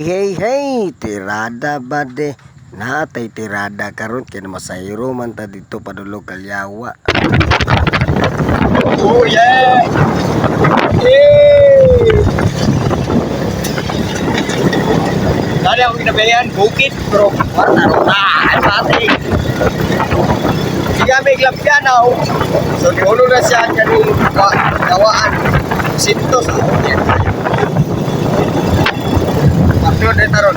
Hey hey, tirada ba de? Natay tirada karon kay masayro man ta dito padulong Kalyawa. Oh yeah! Yay! Dali ako kinabayan, bukit bro. Ay pati. Siya may glove yan ako. So diulo na siya kani kawaan. Sintos ako yan. Kapyo na taron.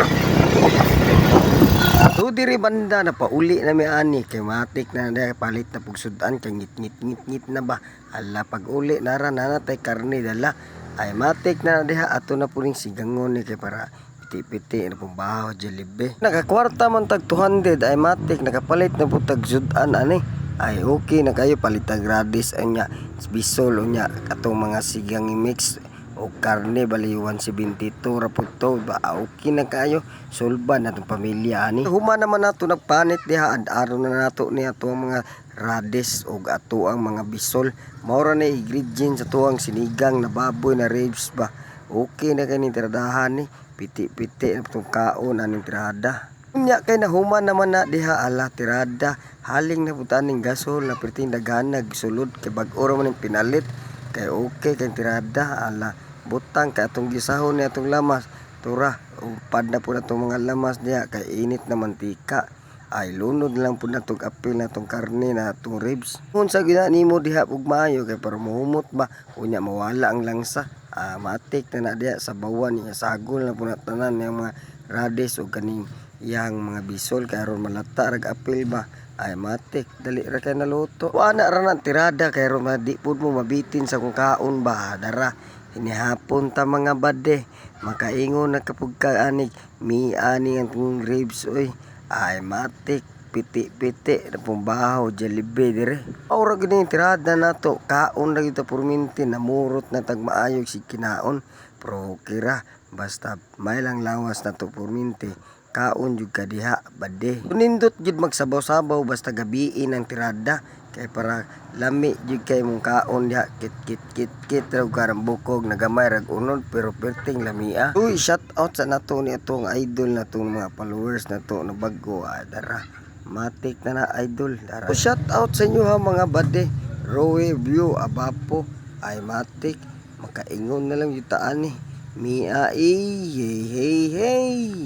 So diri banda na pauli na mi ani kay matik na na palit na pugsudan kay ngit na ba. Hala pag uli nara na natay karne dala. Ay matik na diha ato na puning sigangon ni kay para piti-piti na pumbaho jelibe. Nagakwarta man tag 200 ay matik nakapalit na putag sudan ani. Ay okay na kayo palitag radis anya bisol nya atong mga sigang i-mix o karne bali 172 ra pud to ba okay na kayo sulban natong pamilya ani. Huma naman nato nagpanit diha ad-aro na nato ni ato mga radis og ato ang mga bisol mao ra na ingredients sa tuang sinigang na baboy na ribs ba okay na kani tiradahan ni piti-piti na tong kaon aning tirada. Nya kay nahuman naman na diha ala tirada haling na putaning gasol na perting daganag sulod kay bag-o ra man ang pinalit kay okay kay tirada ala butang kay atong gisahon ni atong lamas tura upad na po na itong mga lamas diha kay init na mantika ay lunod lang po na itong apil na itong karne na itong ribs kung sa ginanimo diha ug maayo kay para muhumot ba unya mawala ang langsa matik na diha sa bawan niya sagol na po na tanan yung mga radis o kaning yang mga bisol kay aron malata rag apil ba ay matik dali ra kay naluto ana ra na tirada kay ron di pud mo mabitin sa kung kaon ba dara hinihapon ta mga bade makaingon na kapag kaanig mi ani ang ribs oy ay matik piti-piti na pumbaho jalebi dire aura gini tirada nato kaon ra kita purminti namurot na tagmaayog si kinaon pero kira basta may lang lawas na to purminti kaon jud ka diha bade nindot jud magsabaw-sabaw basta gabiin ang tirada kay para lami jud kay mong kaon diha kit raw karang bukog nagamay rag unod pero perting lamia. Uy shout out sa nato ni atong idol natong mga followers nato na bago dara matik na idol dara. So, shout out sa inyo ha mga bade Rowe View Abapo ay matik makaingon na lang yutaan ni Mia hey hey hey